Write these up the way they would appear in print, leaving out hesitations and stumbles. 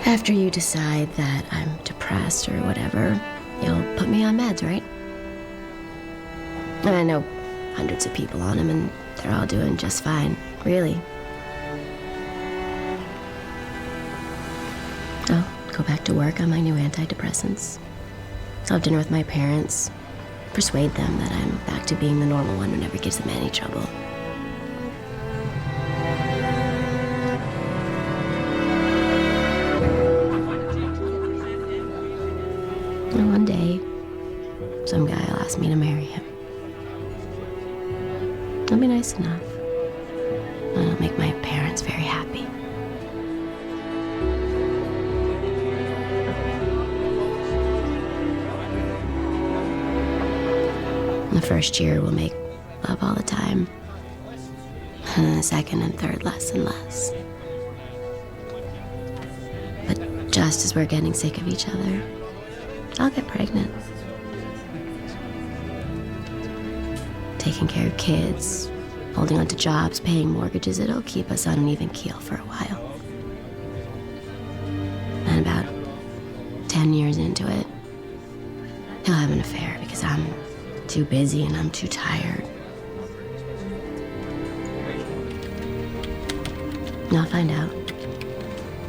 After you decide that I'm depressed or whatever, you'll put me on meds, right? And I know hundreds of people on them, and they're all doing just fine, really. I'll go back to work on my new antidepressants. I'll have dinner with my parents, persuade them that I'm back to being the normal one who never gives them any trouble. And one day, some guy will ask me to marry him. I'll be nice enough. And it'll make my parents very happy. The first year we'll make love all the time. And the second and third less and less. But just as we're getting sick of each other, I'll get pregnant. Taking care of kids, holding on to jobs, paying mortgages, it'll keep us on an even keel for a while. And about 10 years into it, he'll have an affair because I'm too busy and I'm too tired. And I'll find out.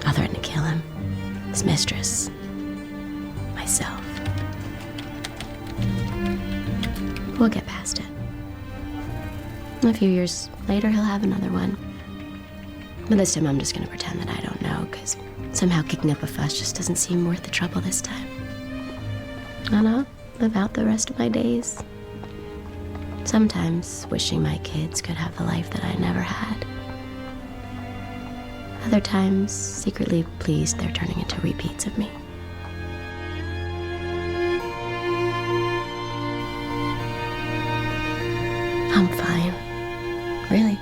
I'll threaten to kill him, his mistress, myself. We'll get past it. A few years later, he'll have another one. But this time I'm just gonna pretend that I don't know, because somehow kicking up a fuss just doesn't seem worth the trouble this time. And I'll live out the rest of my days. Sometimes wishing my kids could have the life that I never had. Other times, secretly pleased they're turning into repeats of me. I'm fine. Really.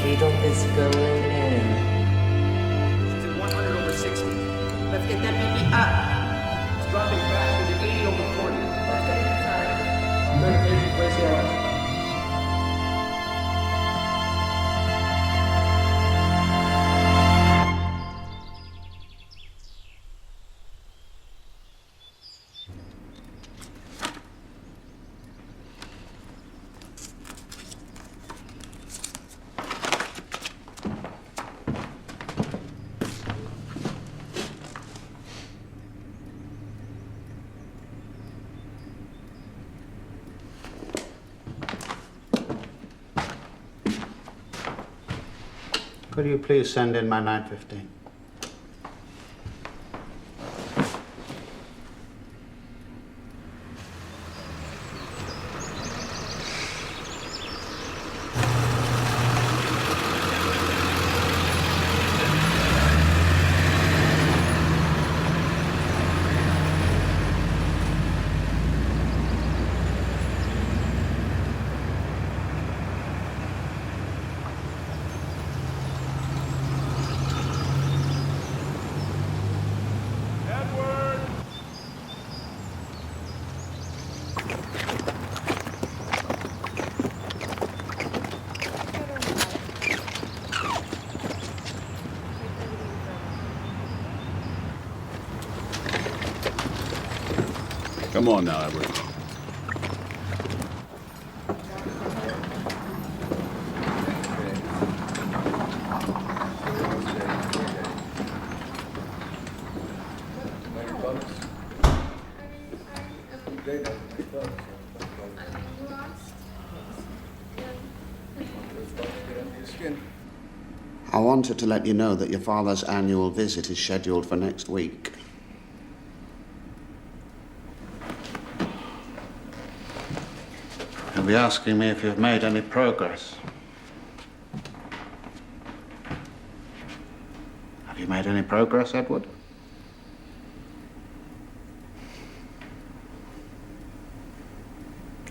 Needle is going in. It's at 100 over 60. Let's get that BP up. It's dropping fast. It's at 80 over 40. Let's get it inside. 30 pages, brace yours. Could you please send in my 9:15? Come on now, Edward. I wanted to let you know that your father's annual visit is scheduled for next week. He'll be asking me if you've made any progress. Have you made any progress, Edward?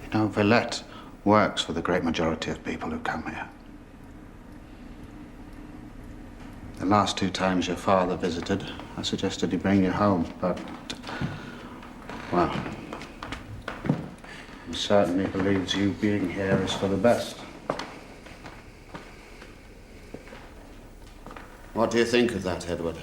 You know, Villette works for the great majority of people who come here. The last 2 times your father visited, I suggested he bring you home, but, well, he certainly believes you being here is for the best. What do you think of that, Edward?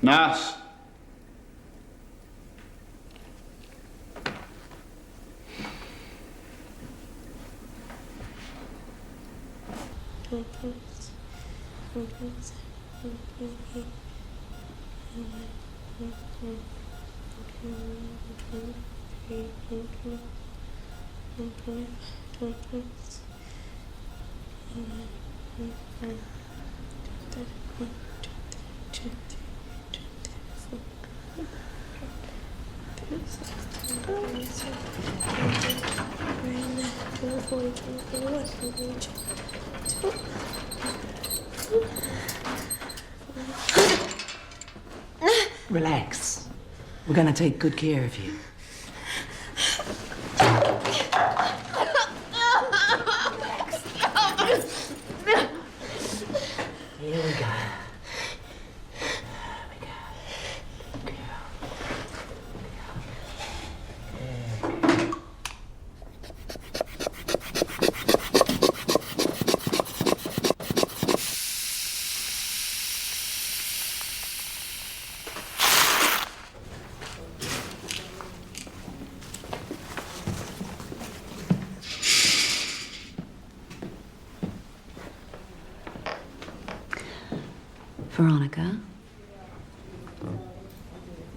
Nurse! Relax. We're gonna take good care of you. Here we go. Veronika,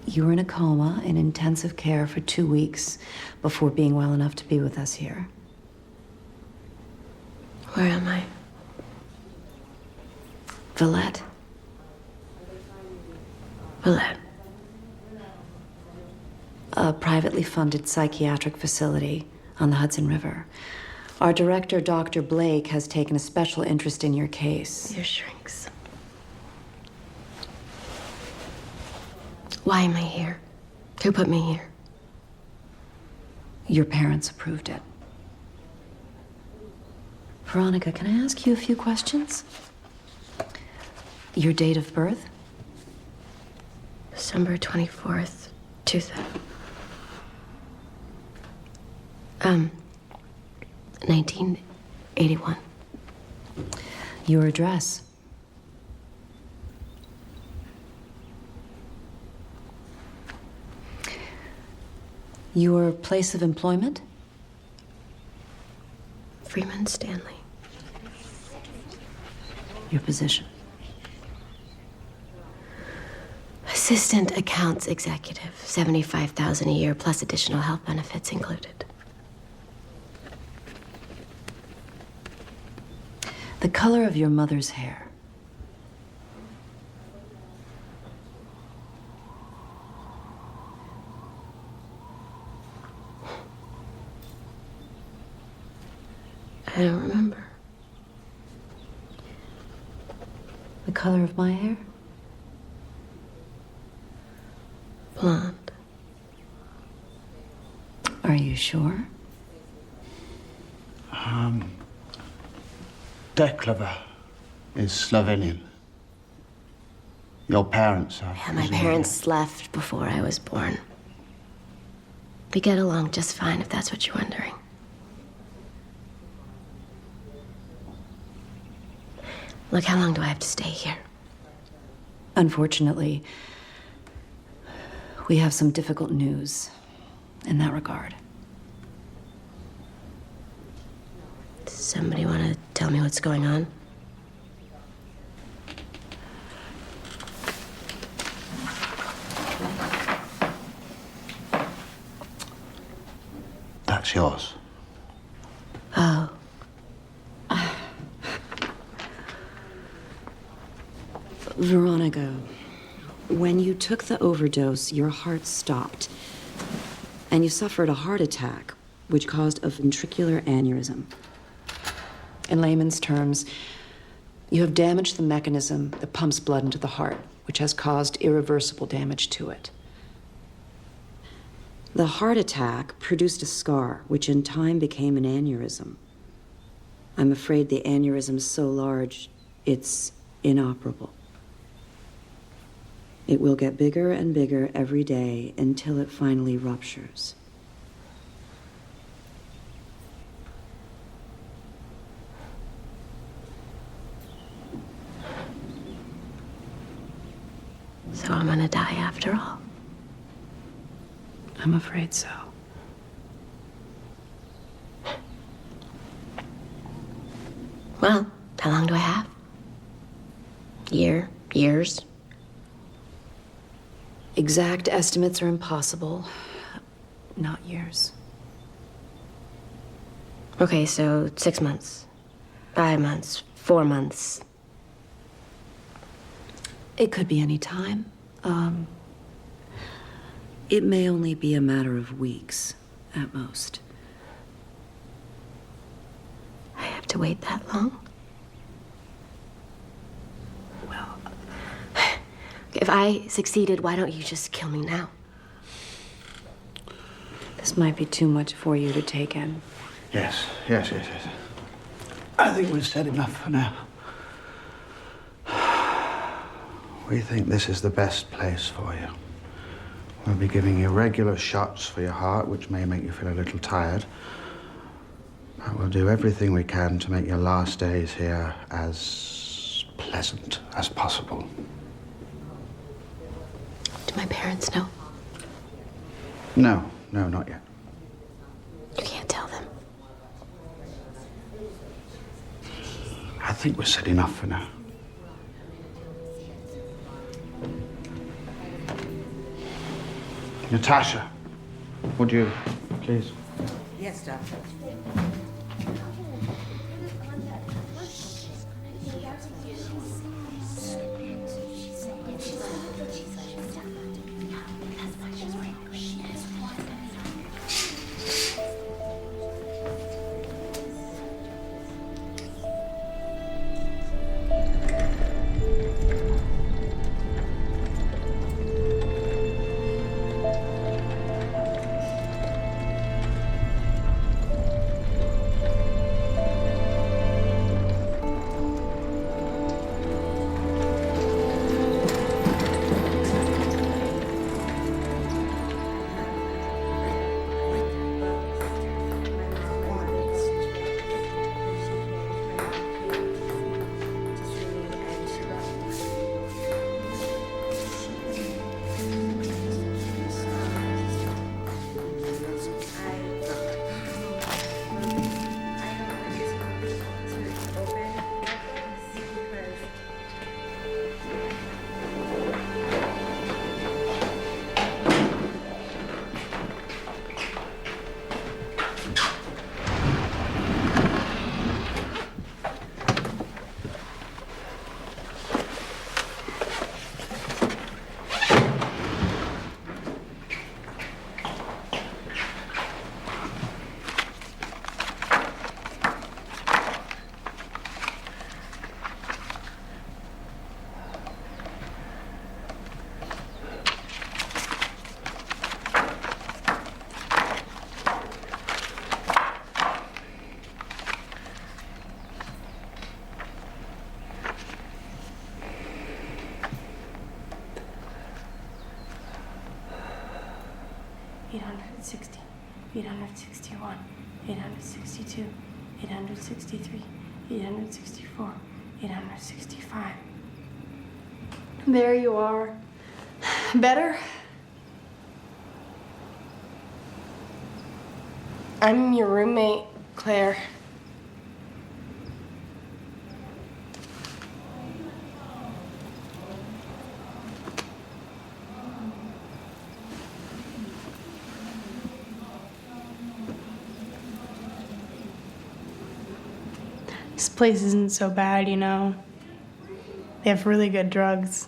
you were in a coma in intensive care for 2 weeks before being well enough to be with us here. Where am I? Villette. Villette. A privately funded psychiatric facility on the Hudson River. Our director, Dr. Blake, has taken a special interest in your case. Your shrinks. Why am I here? Who put me here? Your parents approved it. Veronika, can I ask you a few questions? Your date of birth? December 24th, 2000. 1981. Your address? Your place of employment? Freeman Stanley. Your position? Assistant accounts executive. $75,000 a year plus additional health benefits included. The color of your mother's hair? I don't remember. The color of my hair? Blonde. Are you sure? Deklava is Slovenian. Your parents are. Yeah, my parents left before I was born. We get along just fine, if that's what you're wondering. Look, how long do I have to stay here? Unfortunately, we have some difficult news in that regard. Does somebody want to tell me what's going on? That's yours. Oh. Veronika, when you took the overdose, your heart stopped. And you suffered a heart attack, which caused a ventricular aneurysm. In layman's terms, you have damaged the mechanism that pumps blood into the heart, which has caused irreversible damage to it. The heart attack produced a scar, which in time became an aneurysm. I'm afraid the aneurysm is so large, it's inoperable. It will get bigger and bigger every day until it finally ruptures. So I'm gonna die after all. I'm afraid so. Well, how long do I have? Years? Exact estimates are impossible. Not years. Okay, so 6 months, 5 months, 4 months. It could be any time. It may only be a matter of weeks, at most. I have to wait that long? Well, If I succeeded, why don't you just kill me now? this might be too much for you to take in. Yes. I think we've said enough for now. We think this is the best place for you. We'll be giving you regular shots for your heart, which may make you feel a little tired. But we'll do everything we can to make your last days here as pleasant as possible. Do my parents know? No, not yet. You can't tell them. I think we've said enough for now. Natasha, would you, please? Yes, doctor. 860, 861, 862, 863, 864, 865. There you are. Better? I'm your roommate, Claire. This place isn't so bad, you know. They have really good drugs.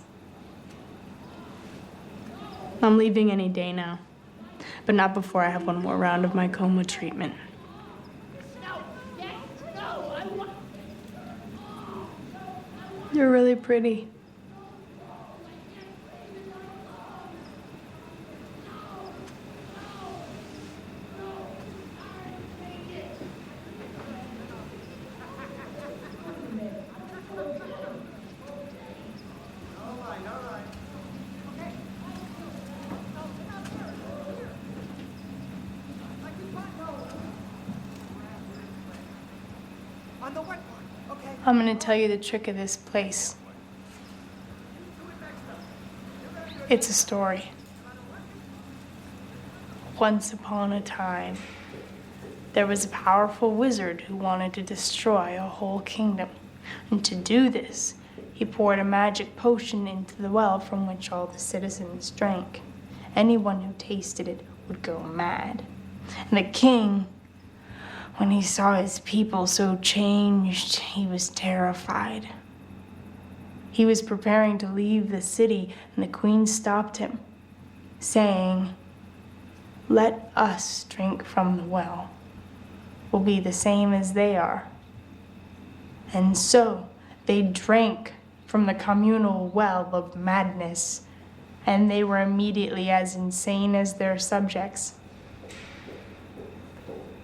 I'm leaving any day now, but not before I have one more round of my coma treatment. You're really pretty. I'm gonna tell you the trick of this place. It's a story. Once upon a time, there was a powerful wizard who wanted to destroy a whole kingdom. And to do this, he poured a magic potion into the well from which all the citizens drank. Anyone who tasted it would go mad. And the king, when he saw his people so changed, he was terrified. He was preparing to leave the city, and the queen stopped him, saying, "Let us drink from the well. We'll be the same as they are." And so they drank from the communal well of madness, and they were immediately as insane as their subjects.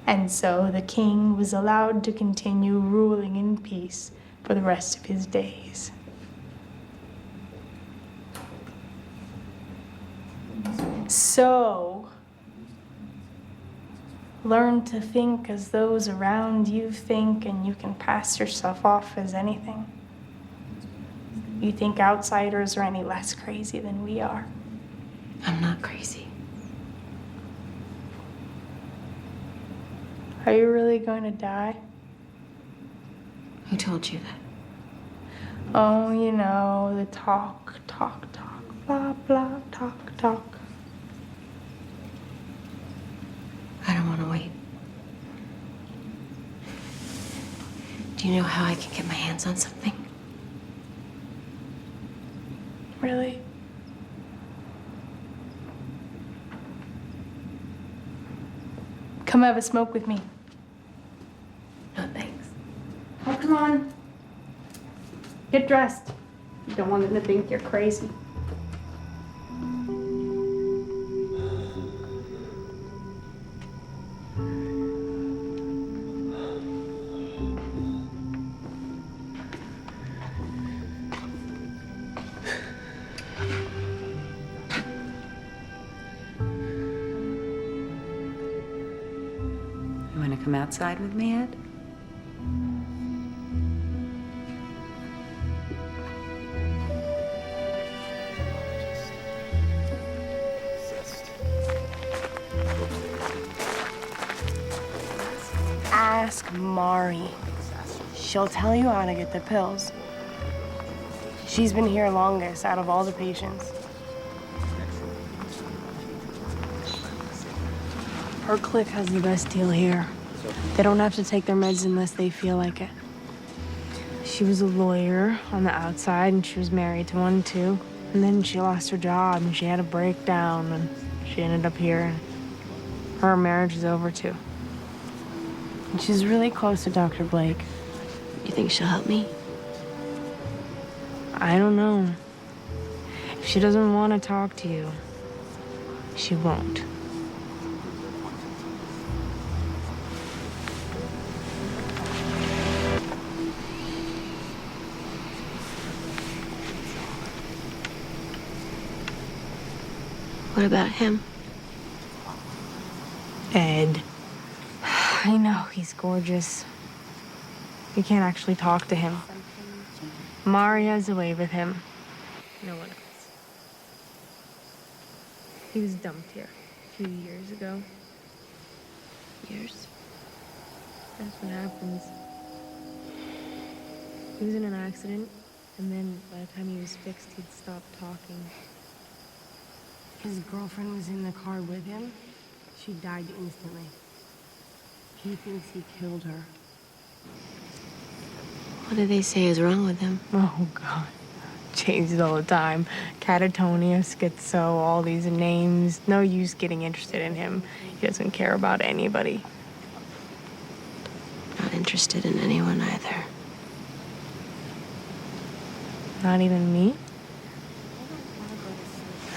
And so the king was allowed to continue ruling in peace for the rest of his days. So, learn to think as those around you think, and you can pass yourself off as anything. You think outsiders are any less crazy than we are? I'm not crazy. Are you really going to die? Who told you that? Oh, you know, the talk, blah, blah, talk. I don't want to wait. Do you know how I can get my hands on something? Really? Come have a smoke with me. No, thanks. Oh, come on. Get dressed. You don't want them to think you're crazy. You want to come outside with me, Ed? Ask Mari. She'll tell you how to get the pills. She's been here longest out of all the patients. Her clique has the best deal here. They don't have to take their meds unless they feel like it. She was a lawyer on the outside, and she was married to one too. And then she lost her job, and she had a breakdown, and she ended up here, and her marriage is over too. And she's really close to Dr. Blake. You think she'll help me? I don't know. If she doesn't want to talk to you, she won't. What about him? Ed. I know, he's gorgeous. You can't actually talk to him. Maria's away with him. No one else. He was dumped here a few years ago. Years? That's what happens. He was in an accident, and then by the time he was fixed, he'd stopped talking. His girlfriend was in the car with him. She died instantly. He thinks he killed her. What do they say is wrong with him? Oh, God. Changes all the time. Catatonia, schizo, all these names. No use getting interested in him. He doesn't care about anybody. Not interested in anyone either. Not even me?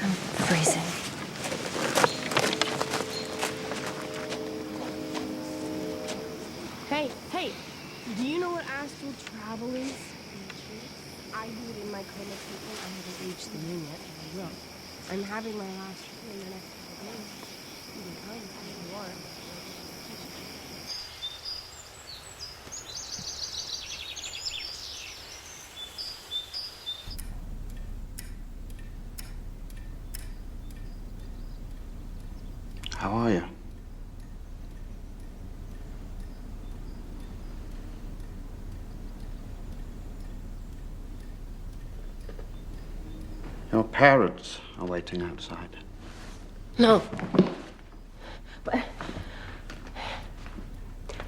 I'm freezing. Hey, do you know what astral travel is? I do it in my coma treatment. I haven't reached the moon yet, but I will. I'm having my last treatment in the next couple days. You can come if you want. How are you? Your parents are waiting outside. No. But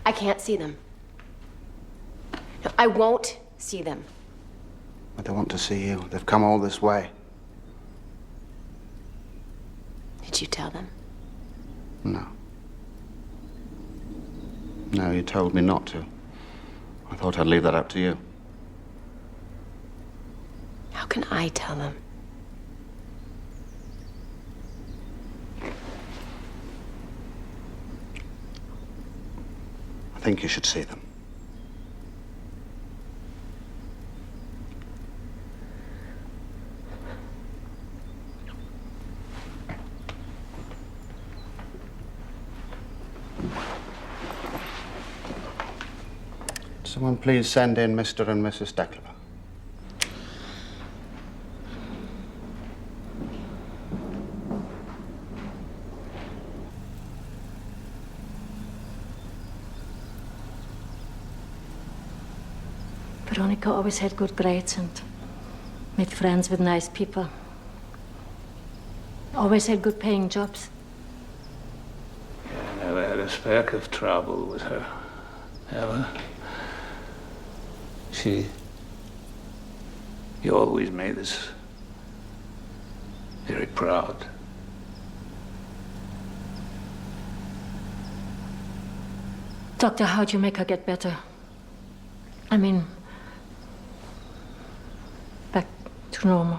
I can't see them. No, I won't see them. But they want to see you. They've come all this way. Did you tell them? No. No, you told me not to. I thought I'd leave that up to you. How can I tell them? I think you should see them. Someone please send in Mr. and Mrs. Declava. Veronika always had good grades and made friends with nice people. Always had good paying jobs. I never had a speck of trouble with her, ever. You always made us very proud. Doctor, how'd you make her get better? I mean, back to normal.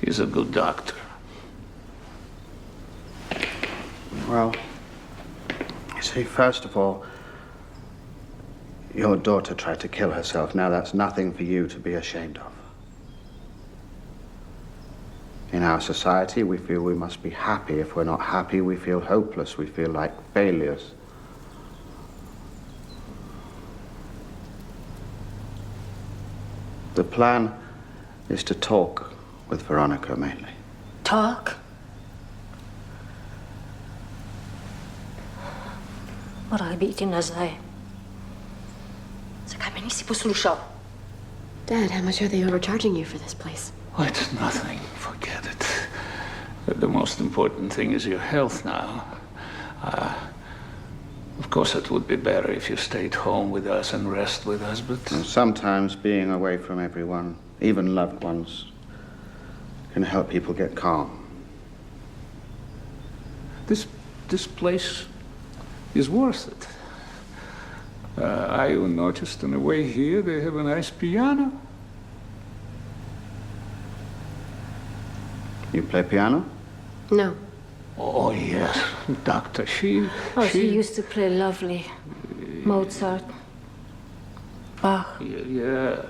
He's a good doctor. Well, you see, first of all, your daughter tried to kill herself. Now that's nothing for you to be ashamed of. In our society, we feel we must be happy. If we're not happy, we feel hopeless. We feel like failures. The plan is to talk with Veronika mainly. Talk? Moral být na zaj. Zakaj me nisi poslušal? Dad, how much are they overcharging you for this place? Oh, it's nothing. Forget it. The most important thing is your health now. Of course, it would be better if you stayed home with us and rest with us, but... And sometimes being away from everyone, even loved ones, can help people get calm. This place is worth it. I noticed on the way here they have a nice piano. You play piano? No. Oh, yes, Doctor, she used to play lovely. Mozart, Bach, Yeah,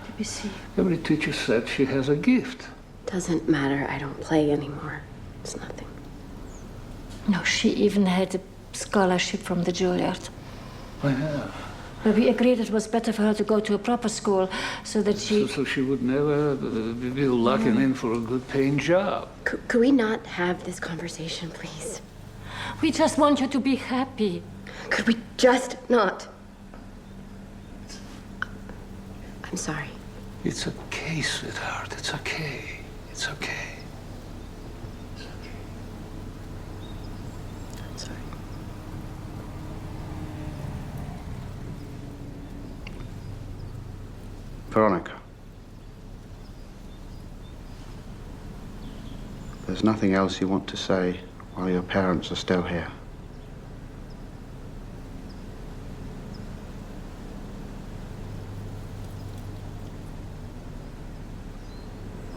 Debussy. every teacher said she has a gift. Doesn't matter. I don't play anymore. It's nothing. No, she even had a scholarship from the Juilliard. Well, But we agreed it was better for her to go to a proper school so that she... so she would never be locking in for a good-paying job. Could we not have this conversation, please? We just want you to be happy. Could we just not? I'm sorry. It's okay, sweetheart. It's okay. It's okay. I'm sorry. Veronika. There's nothing else you want to say while your parents are still here.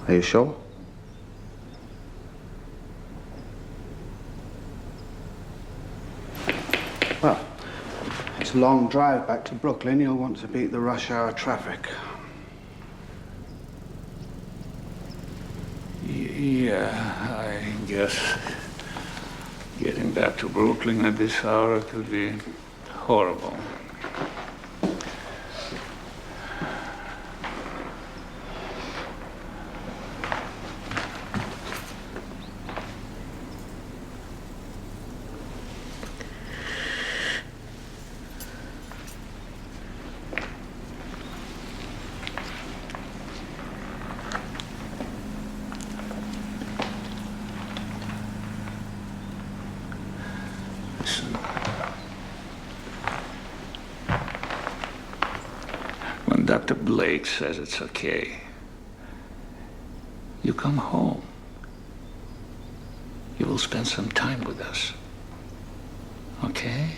Are you sure? Well, it's a long drive back to Brooklyn. You'll want to beat the rush hour traffic. Yeah, I guess getting back to Brooklyn at this hour could be horrible. Listen. When Dr. Blake says it's okay, you come home. You will spend some time with us. Okay?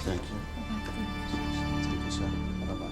Thank you. Thank you, sir. Bye-bye.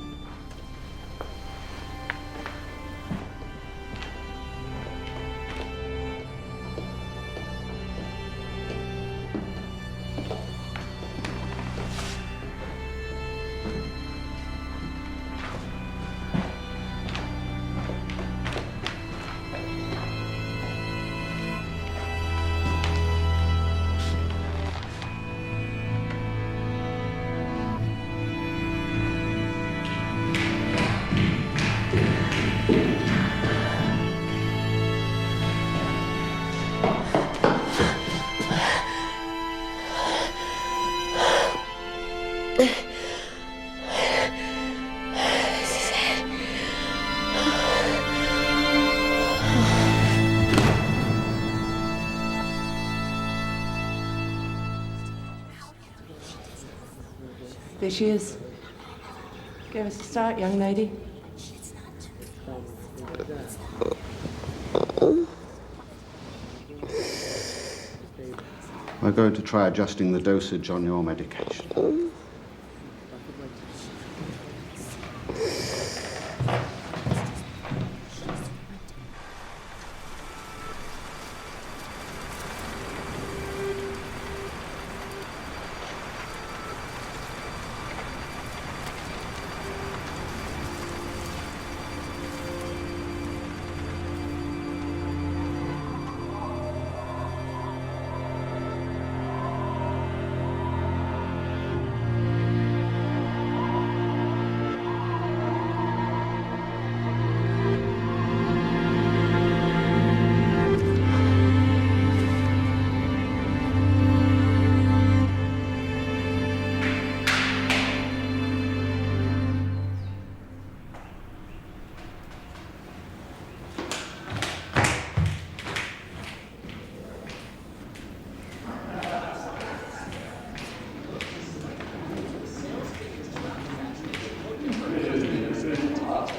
There she is. Give us a start, young lady. We're going to try adjusting the dosage on your medication.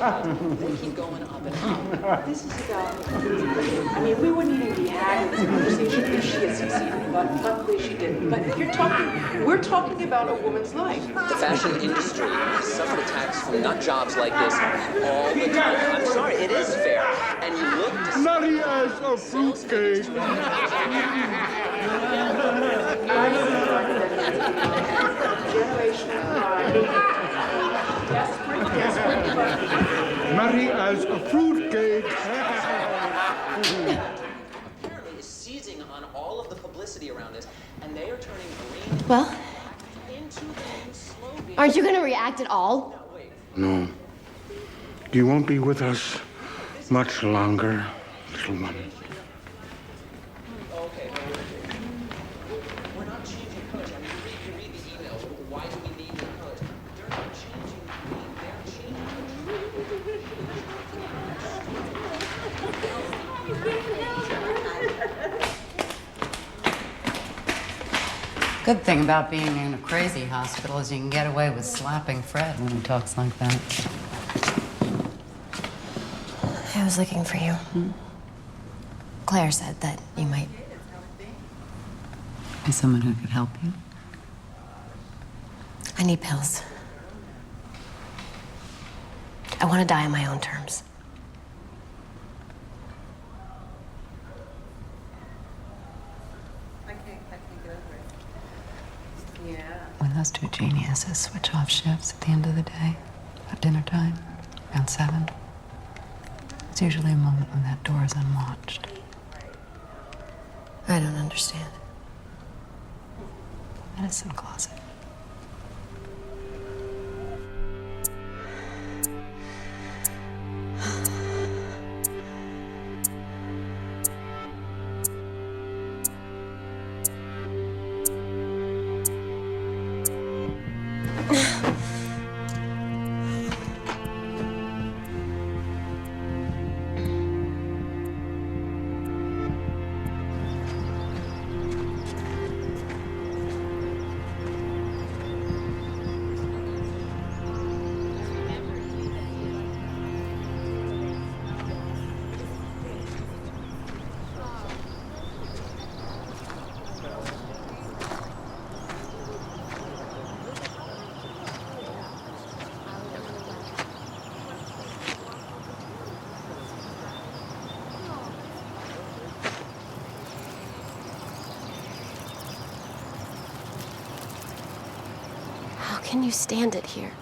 They keep going up and up. This is about, I mean, we wouldn't even be having this conversation if she had succeeded, but luckily she didn't. But we're talking about a woman's life. The fashion industry has suffered attacks from nut jobs like this all the time. I'm sorry, it is fair. And you look to... Not as a fruitcake. Marie als een fruitcake. Apparently is seizing on all of the publicity around this, and they are turning green Well, into the new slogan. aren't you gonna react at all? No. You won't be with us much longer, little one. Okay, we're not changing colors. I mean, you read the emails. Why do we need new colors? They're not changing green. They're changing Good thing about being in a crazy hospital is you can get away with slapping Fred when he talks like that. I was looking for you. Claire said that you might. Is someone who could help you? I need pills. I want to die on my own terms. When those two geniuses switch off shifts at the end of the day, at dinner time, around 7, it's usually a moment when that door is unwatched. I don't understand. Medicine closet. How can you stand it here?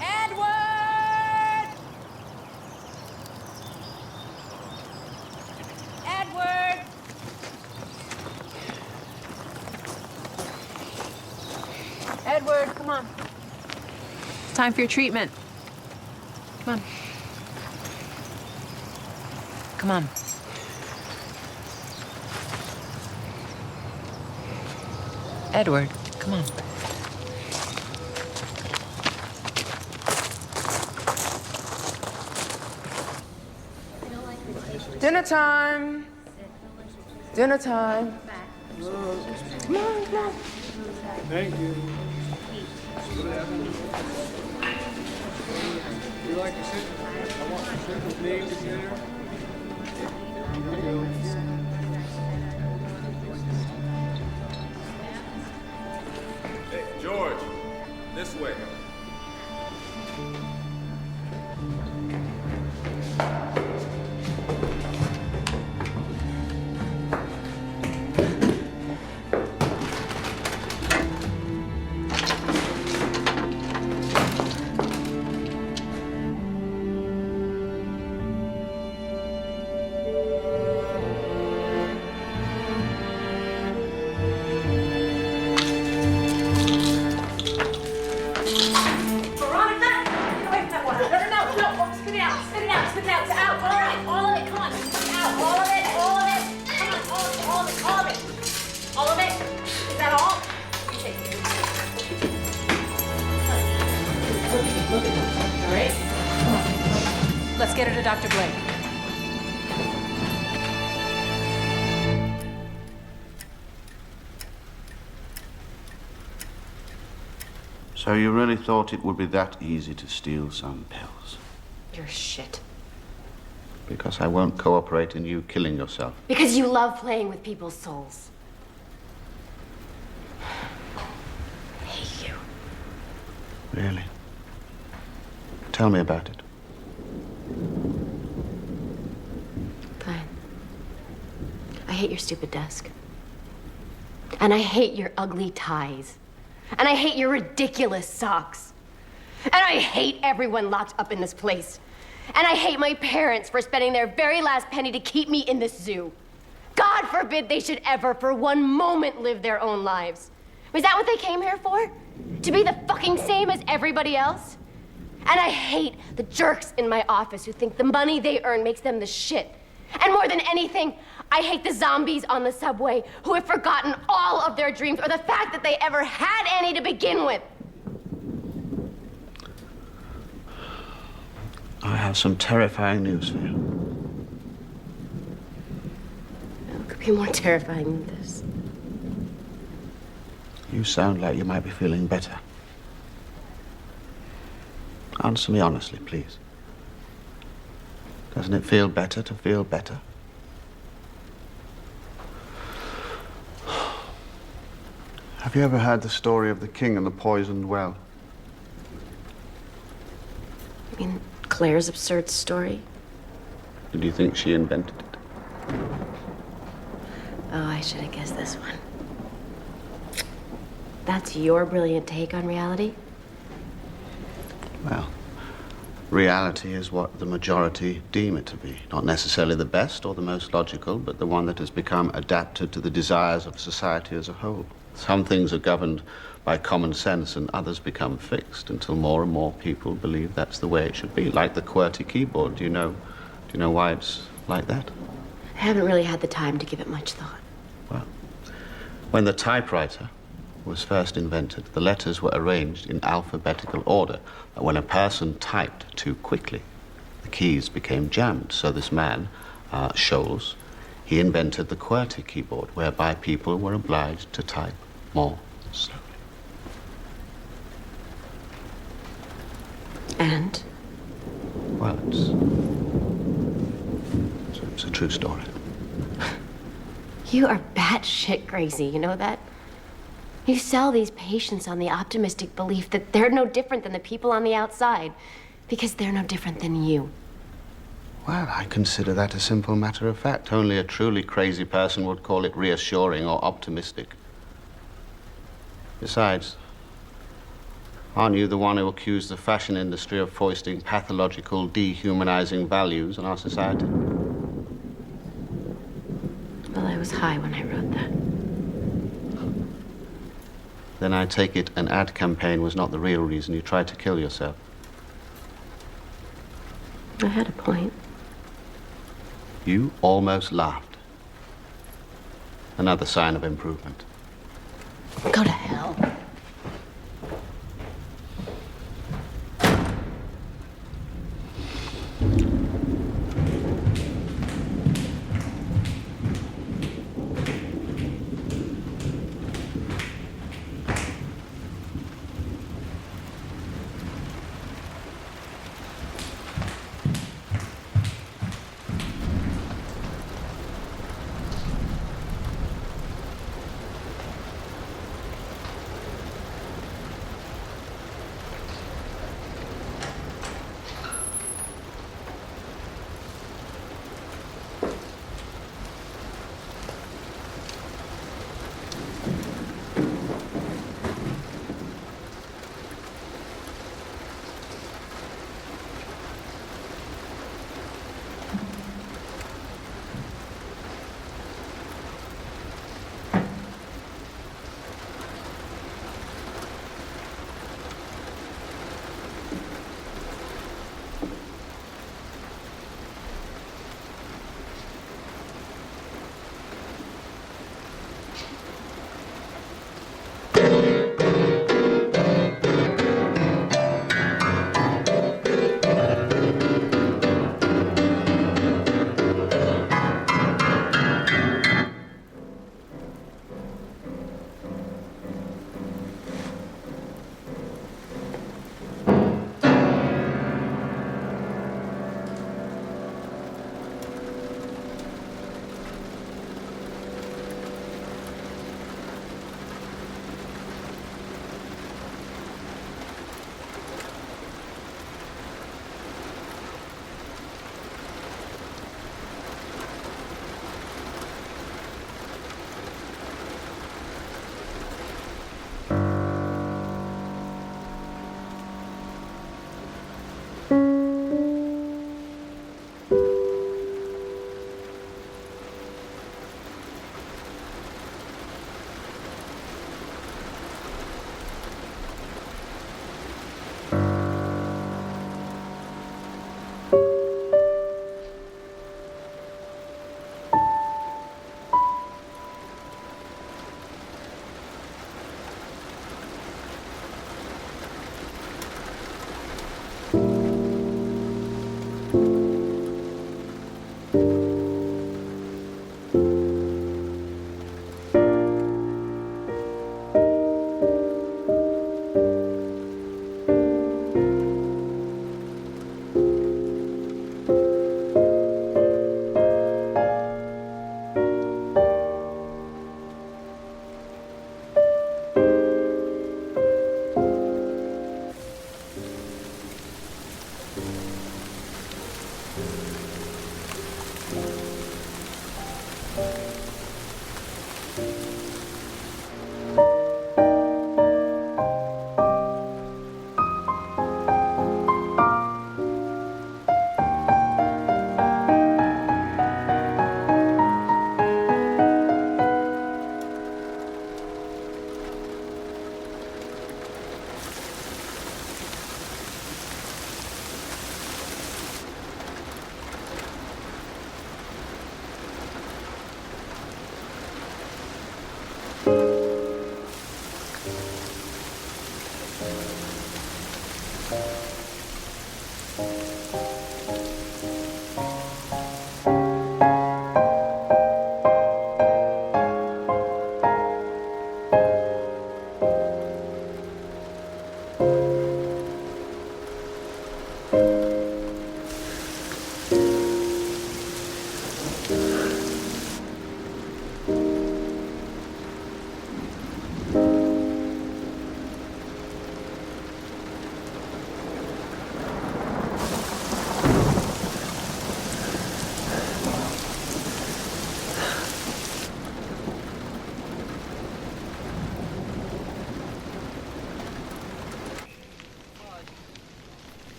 Edward! Edward! Edward, come on. It's time for your treatment. Come on. Come on. Edward, come on. Dinner time. Dinner time. Come on, come on. Thank you. You like to sit? I want to sit with me together. Here you go. Hey, George, this way. Let's get her to Dr. Blake. So you really thought it would be that easy to steal some pills? You're shit. Because I won't cooperate in you killing yourself. Because you love playing with people's souls. I hate you. Really? Tell me about it. Fine. I hate your stupid desk. And I hate your ugly ties. And I hate your ridiculous socks. And I hate everyone locked up in this place. And I hate my parents for spending their very last penny to keep me in this zoo. God forbid they should ever for one moment live their own lives. Was that what they came here for? To be the fucking same as everybody else? And I hate the jerks in my office who think the money they earn makes them the shit. And more than anything, I hate the zombies on the subway who have forgotten all of their dreams or the fact that they ever had any to begin with. I have some terrifying news for you. It could be more terrifying than this. You sound like you might be feeling better. Answer me honestly, please. Doesn't it feel better to feel better? Have you ever heard the story of the king and the poisoned well? I mean, Claire's absurd story? Do you think she invented it? Oh, I should have guessed this one. That's your brilliant take on reality? Well, reality is what the majority deem it to be. Not necessarily the best or the most logical, but the one that has become adapted to the desires of society as a whole. Some things are governed by common sense and others become fixed until more and more people believe that's the way it should be. Like the QWERTY keyboard. Do you know why it's like that? I haven't really had the time to give it much thought. Well, when the typewriter was first invented, the letters were arranged in alphabetical order. But when a person typed too quickly, the keys became jammed. So this man, Scholes, he invented the QWERTY keyboard, whereby people were obliged to type more slowly. And? Well, it's a true story. You are batshit crazy, you know that? You sell these patients on the optimistic belief that they're no different than the people on the outside, because they're no different than you. Well, I consider that a simple matter of fact. Only a truly crazy person would call it reassuring or optimistic. Besides, aren't you the one who accused the fashion industry of foisting pathological, dehumanizing values on our society? Well, I was high when I wrote that. Then I take it an ad campaign was not the real reason you tried to kill yourself. I had a point. You almost laughed. Another sign of improvement. Go to hell.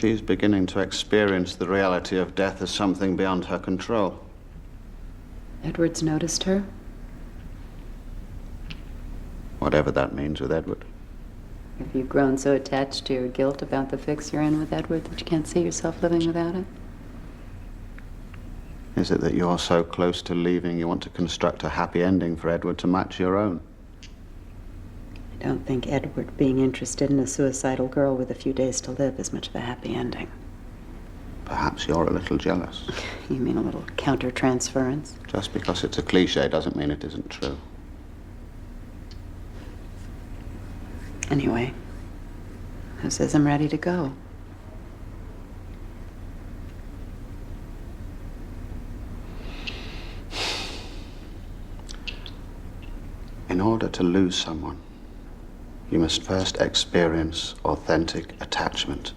She's beginning to experience the reality of death as something beyond her control. Edward's noticed her? Whatever that means with Edward. Have you grown so attached to your guilt about the fix you're in with Edward that you can't see yourself living without it? Is it that you're so close to leaving you want to construct a happy ending for Edward to match your own? I don't think Edward being interested in a suicidal girl with a few days to live is much of a happy ending. Perhaps you're a little jealous. You mean a little counter-transference? Just because it's a cliche doesn't mean it isn't true. Anyway, who says I'm ready to go? In order to lose someone, you must first experience authentic attachment.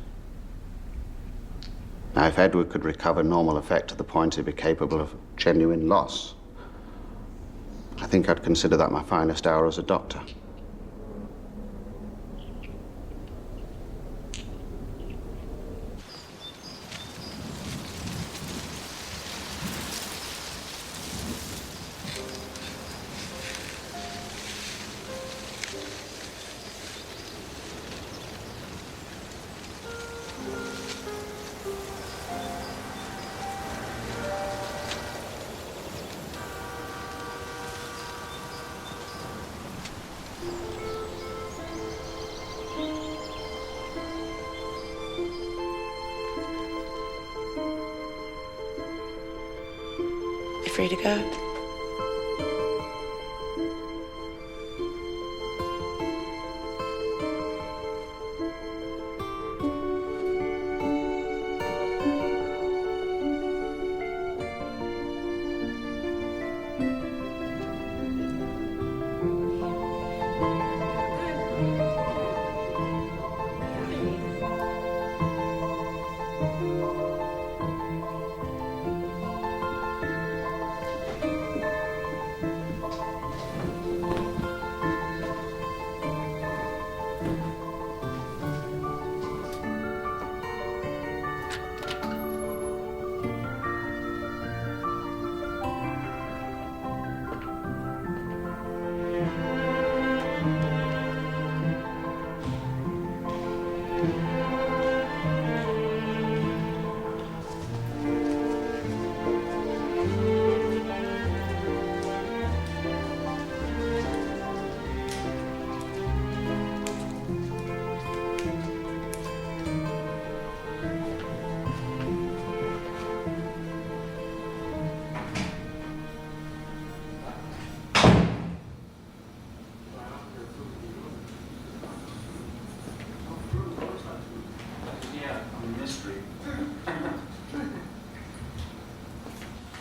Now, if Edward could recover normal affect to the point he'd be capable of genuine loss, I think I'd consider that my finest hour as a doctor. You free to go?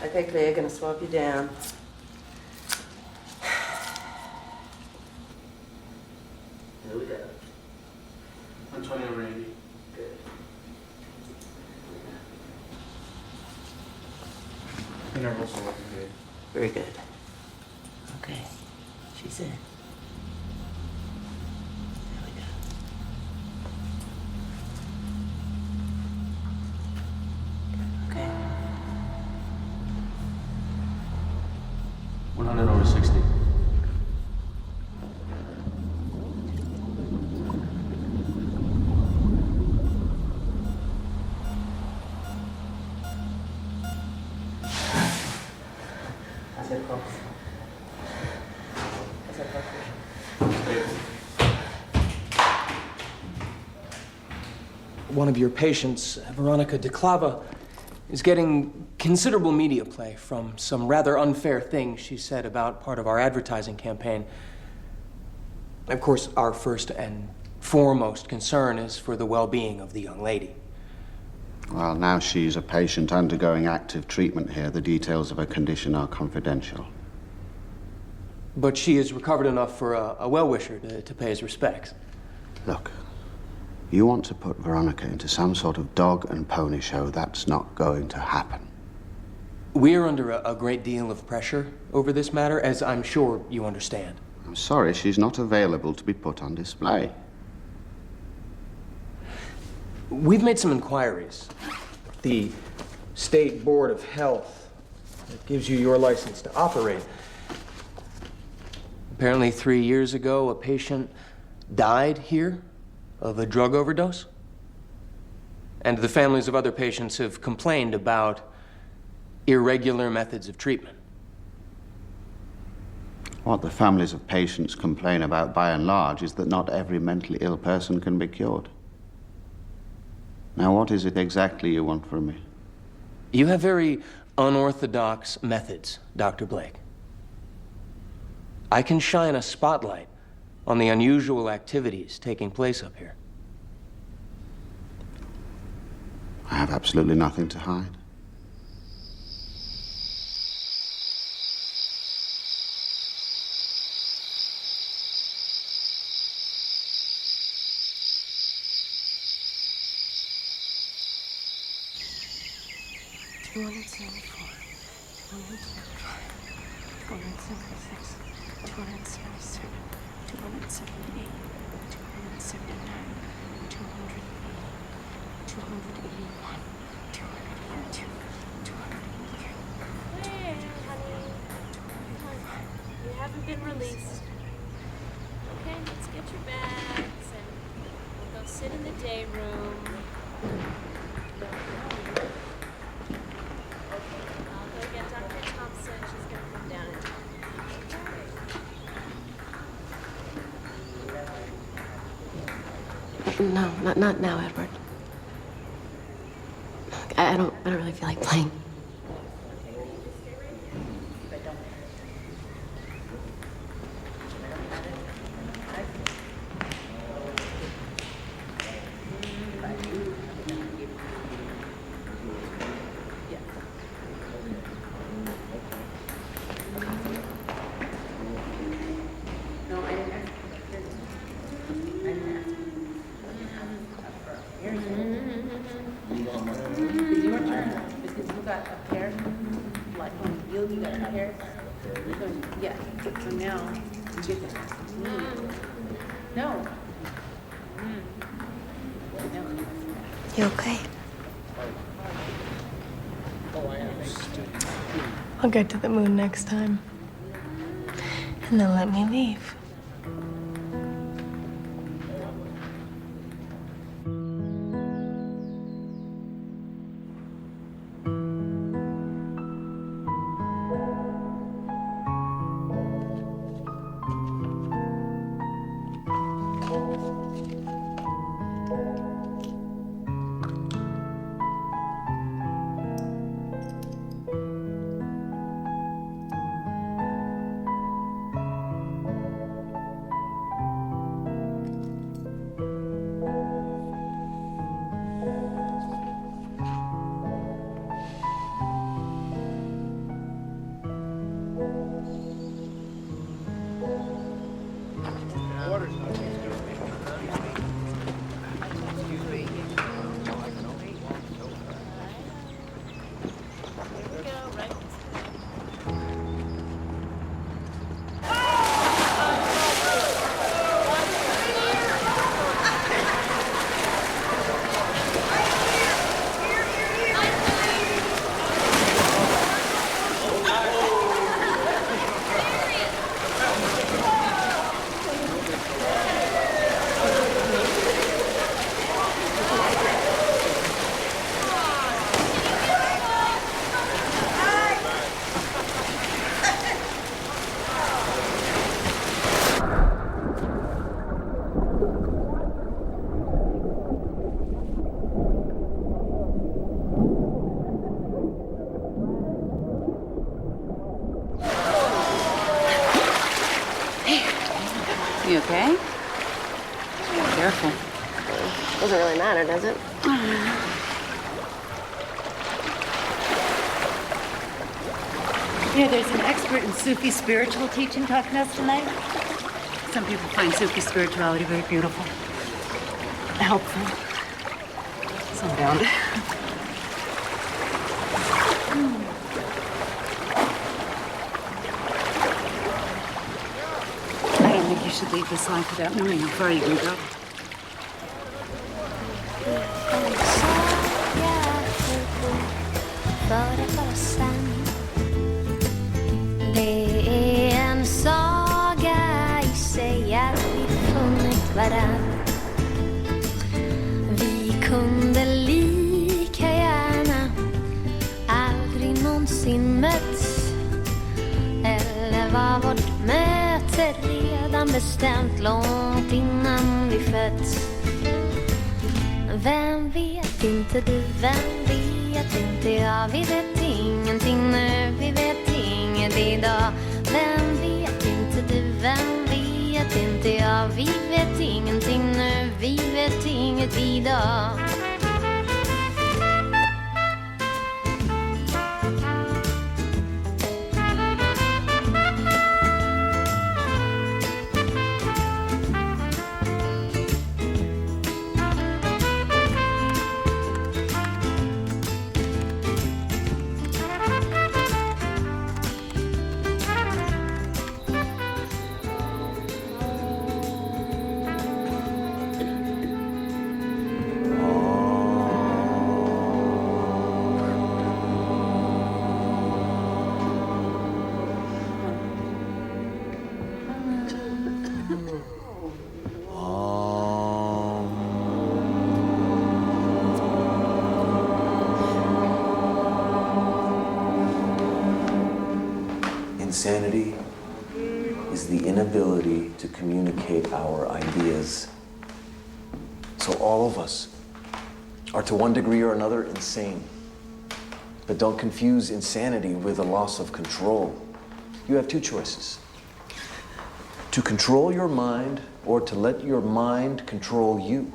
Okay, Claire, gonna swab you down. Here we go. 120 over 80. Good. The intervals are looking good. Very good. Okay. She's in. There we go. Okay. 100 over 60. How's that pulse? How's that pulse? One of your patients, Veronika de Clava, is getting considerable media play from some rather unfair things she said about part of our advertising campaign. Of course, our first and foremost concern is for the well-being of the young lady. Well, now she's a patient undergoing active treatment here. The details of her condition are confidential. But she has recovered enough for a well-wisher to pay his respects. Look, you want to put Veronika into some sort of dog and pony show. That's not going to happen. We're under a great deal of pressure over this matter, as I'm sure you understand. I'm sorry, she's not available to be put on display. We've made some inquiries. The State Board of Health that gives you your license to operate. Apparently 3 years ago, a patient died here of a drug overdose. And the families of other patients have complained about irregular methods of treatment. What the families of patients complain about, by and large, is that not every mentally ill person can be cured. Now, what is it exactly you want from me? You have very unorthodox methods, Dr. Blake. I can shine a spotlight on the unusual activities taking place up here. I have absolutely nothing to hide. Been released. Okay, let's get your bags and we'll go sit in the day room. I'll go get Dr. Thompson. She's gonna come down and talk. No, not now, Edward. I don't really feel like playing. You okay? I'll get to the moon next time. And then let me leave. You okay? Careful. Doesn't really matter, does it? You know, there's an expert in Sufi spiritual teaching talking to us tonight. Some people find Sufi spirituality very beautiful, helpful. Some don't. I don't think you should leave this life without knowing how far you can go. varann. Vi kunde lika gärna aldrig någonsin mötts. Eller var vårt möte redan bestämt långt innan vi fötts. Vem vet inte du, vem vet inte jag. Vi vet ingenting nu, vi vet inget idag. Vem vet inte du, vem vet inte jag. Vi vet ingenting nu, vi vet inget idag. Insanity is the inability to communicate our ideas. So all of us are to one degree or another insane. But don't confuse insanity with a loss of control. You have two choices. To control your mind or to let your mind control you.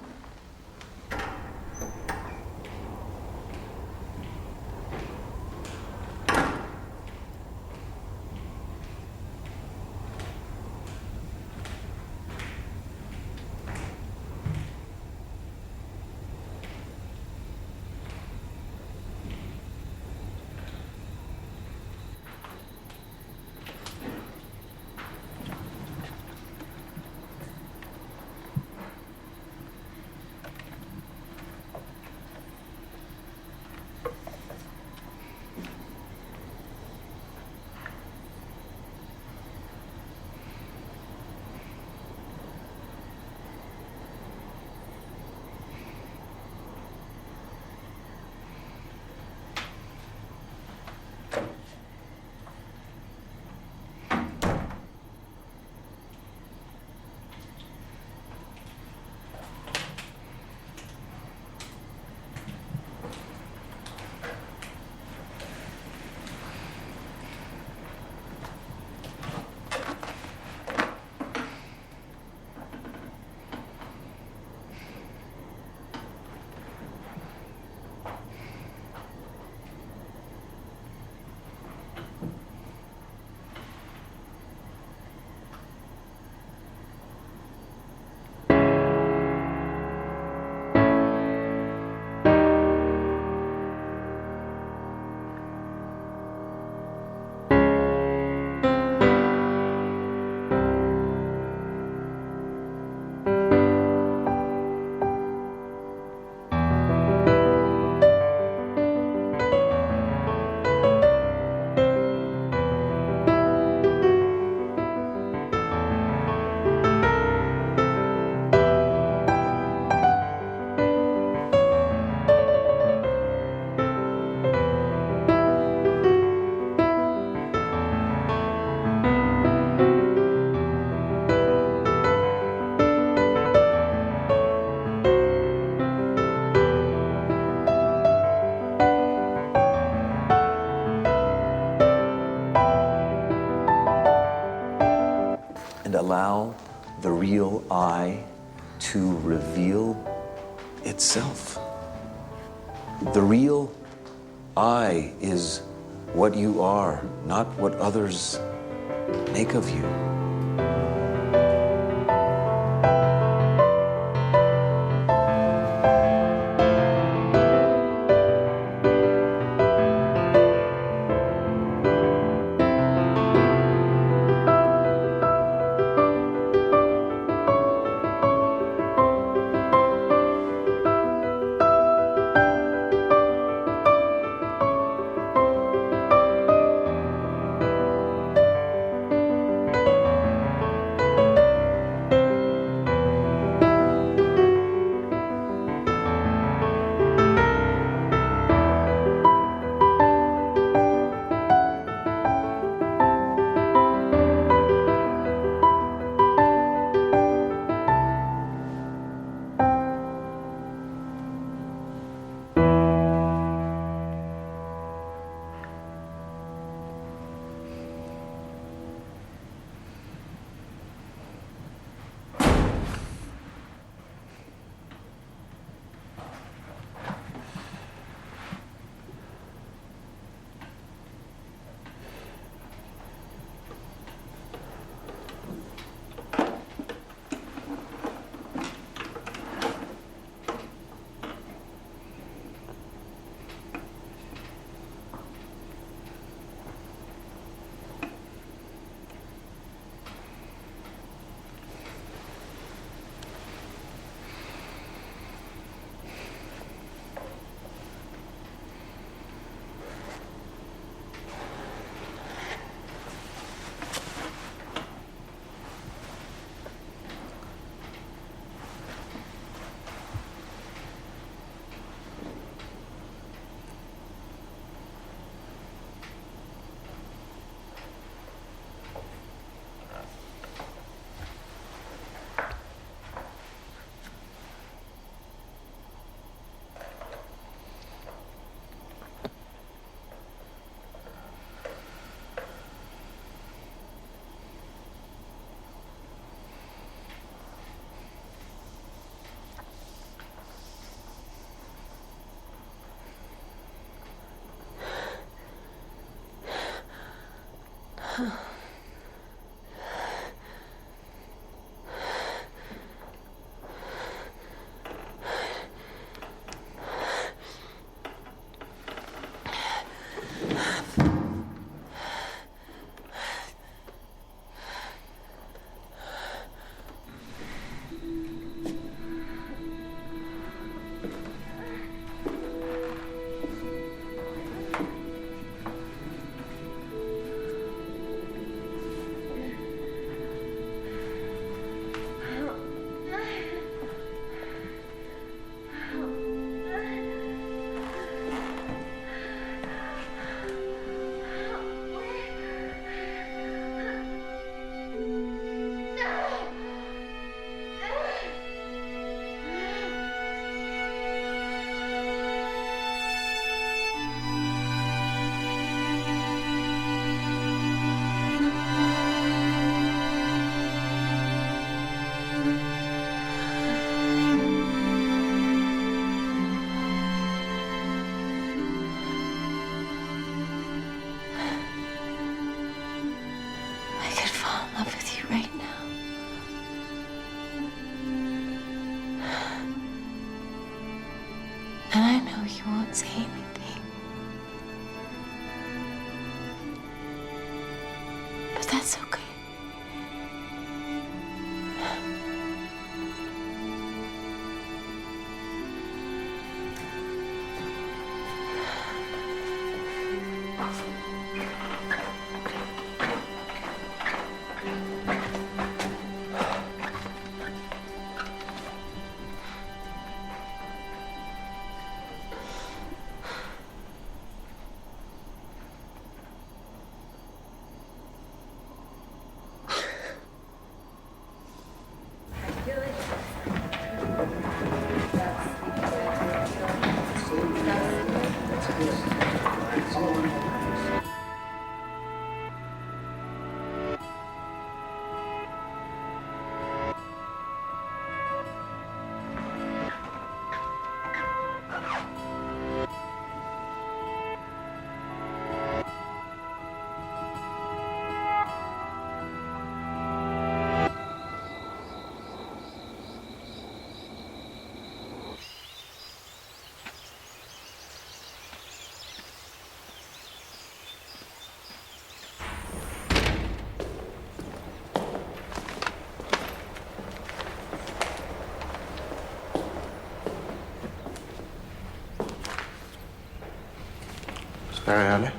And allow the real I to reveal itself. The real I is what you are, not what others make of you. know you won't say anything. But that's okay. Very early.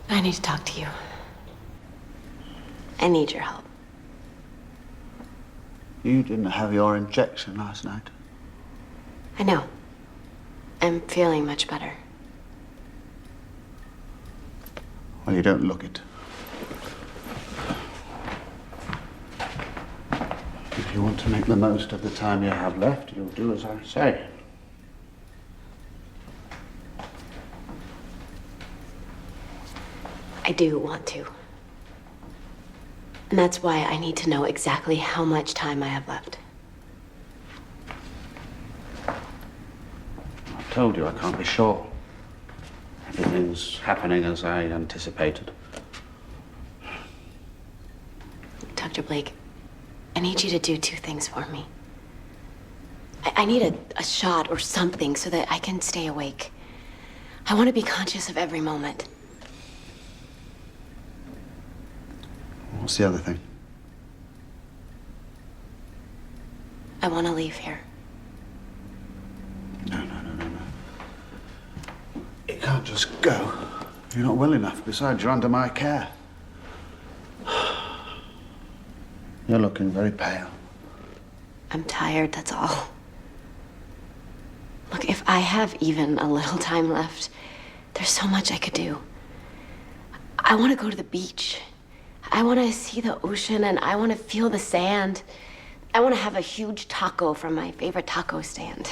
I need to talk to you. I need your help. You didn't have your injection last night. I know. I'm feeling much better. Well, you don't look it. If you want to make the most of the time you have left, you'll do as I say. I do want to. And that's why I need to know exactly how much time I have left. I told you I can't be sure. Everything's happening as I anticipated. Dr. Blake, I need you to do two things for me. I need a shot or something so that I can stay awake. I want to be conscious of every moment. What's the other thing? I want to leave here. No. You can't just go. You're not well enough. Besides, you're under my care. You're looking very pale. I'm tired, that's all. Look, if I have even a little time left, there's so much I could do. I want to go to the beach. I want to see the ocean and I want to feel the sand. I want to have a huge taco from my favorite taco stand.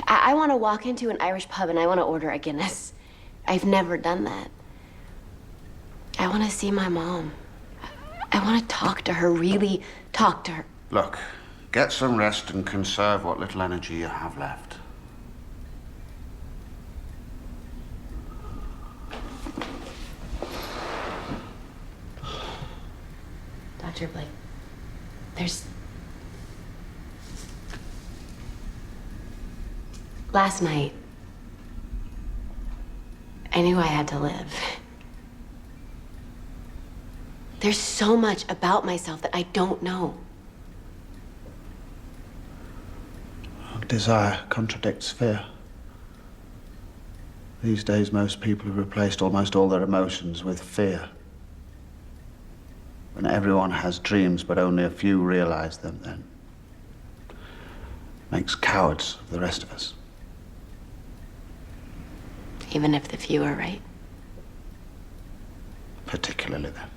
I want to walk into an Irish pub and I want to order a Guinness. I've never done that. I want to see my mom. I want to talk to her, really talk to her. Look, get some rest and conserve what little energy you have left. Dr. Blake, there's... Last night, I knew I had to live. There's so much about myself that I don't know. Desire contradicts fear. These days, most people have replaced almost all their emotions with fear. When everyone has dreams, but only a few realize them, then makes cowards of the rest of us. Even if the few are right. Particularly then.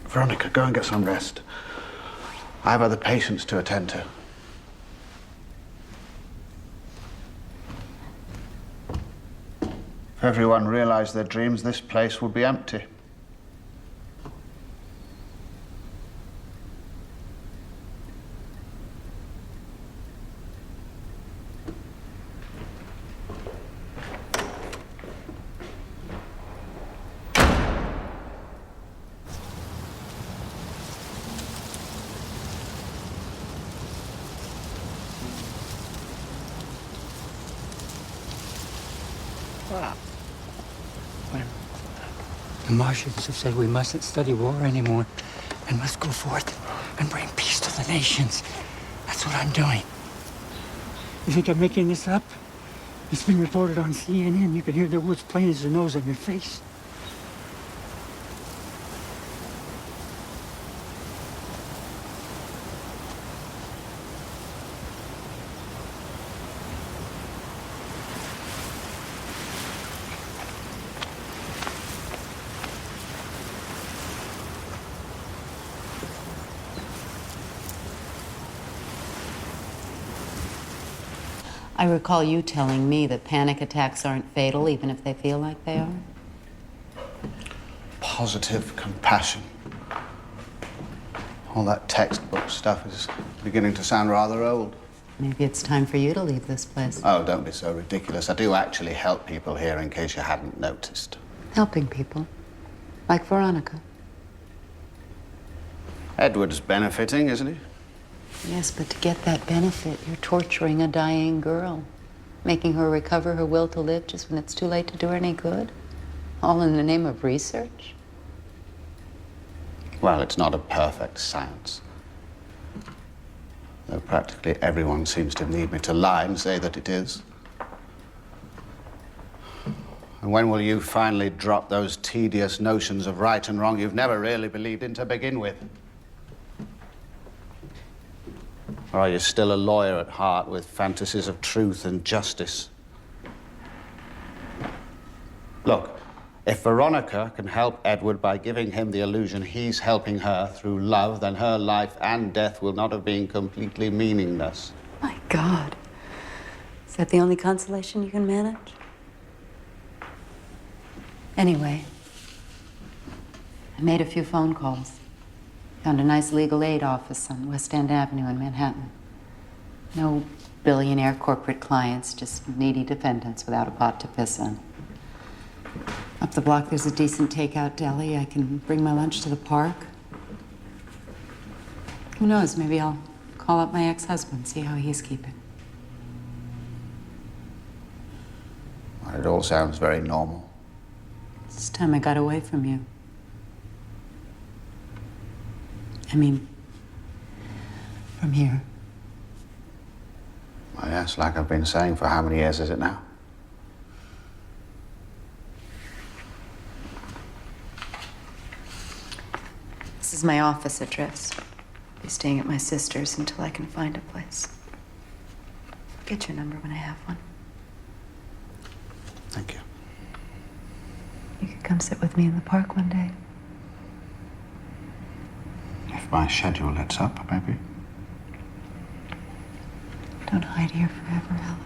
Veronika, go and get some rest. I have other patients to attend to. If everyone realized their dreams, this place would be empty. The Martians have said we mustn't study war anymore and must go forth and bring peace to the nations. That's what I'm doing. You think I'm making this up? It's been reported on CNN. You can hear the words plain as the nose on your face. I recall you telling me that panic attacks aren't fatal, even if they feel like they are. Positive compassion. All that textbook stuff is beginning to sound rather old. Maybe it's time for you to leave this place. Oh, don't be so ridiculous. I do actually help people here, in case you hadn't noticed. Helping people. Like Veronika. Edward's benefiting, isn't he? Yes, but to get that benefit, you're torturing a dying girl. Making her recover her will to live just when it's too late to do her any good. All in the name of research. Well, it's not a perfect science. Though practically everyone seems to need me to lie and say that it is. And when will you finally drop those tedious notions of right and wrong you've never really believed in to begin with? Or are you still a lawyer at heart with fantasies of truth and justice? Look, if Veronika can help Edward by giving him the illusion he's helping her through love, then her life and death will not have been completely meaningless. My God. Is that the only consolation you can manage? Anyway, I made a few phone calls. Found a nice legal aid office on West End Avenue in Manhattan. No billionaire corporate clients, just needy defendants without a pot to piss on. Up the block, there's a decent takeout deli. I can bring my lunch to the park. Who knows, maybe I'll call up my ex-husband, see how he's keeping. Well, it all sounds very normal. It's time I got away from you. I mean, from here. Well, yes, like I've been saying for how many years is it now? This is my office address. I'll be staying at my sister's until I can find a place. I'll get your number when I have one. Thank you. You could come sit with me in the park one day. If my schedule lets up, maybe. Don't hide here forever, Alex.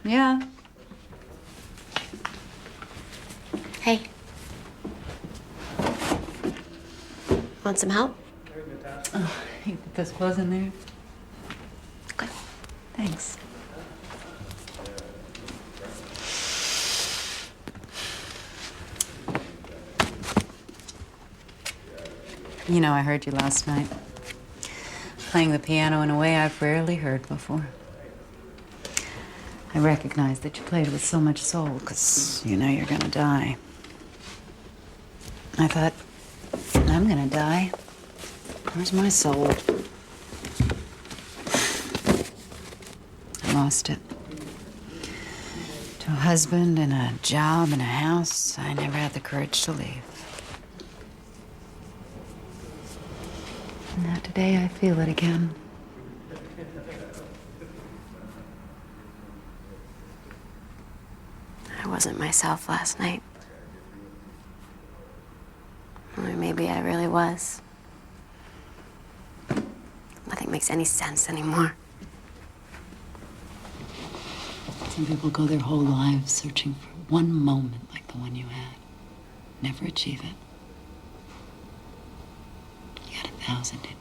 Yeah. Hey. Want some help? Oh, you put those clothes in there? Okay. Thanks. You know, I heard you last night. Playing the piano in a way I've rarely heard before. I recognize that you played with so much soul, because you know you're gonna die. I thought, I'm gonna die. Where's my soul? I lost it. To a husband and a job and a house, I never had the courage to leave. And now today I feel it again. I wasn't myself last night. Or maybe I really was. Nothing makes any sense anymore. Some people go their whole lives searching for one moment like the one you had. Never achieve it. You got 1,000 in you.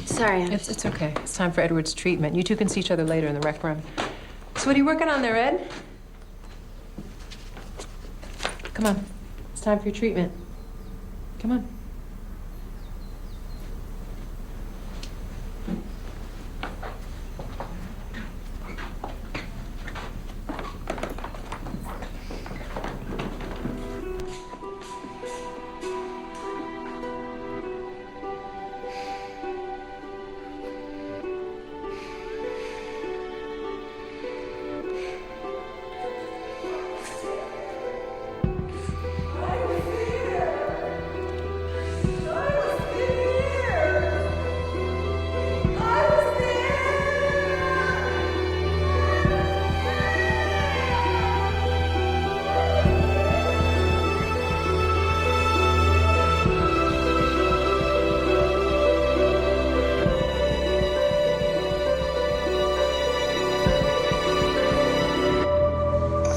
Sorry. It's okay. It's time for Edward's treatment. You two can see each other later in the rec room. So what are you working on there, Ed? Come on. It's time for your treatment. Come on.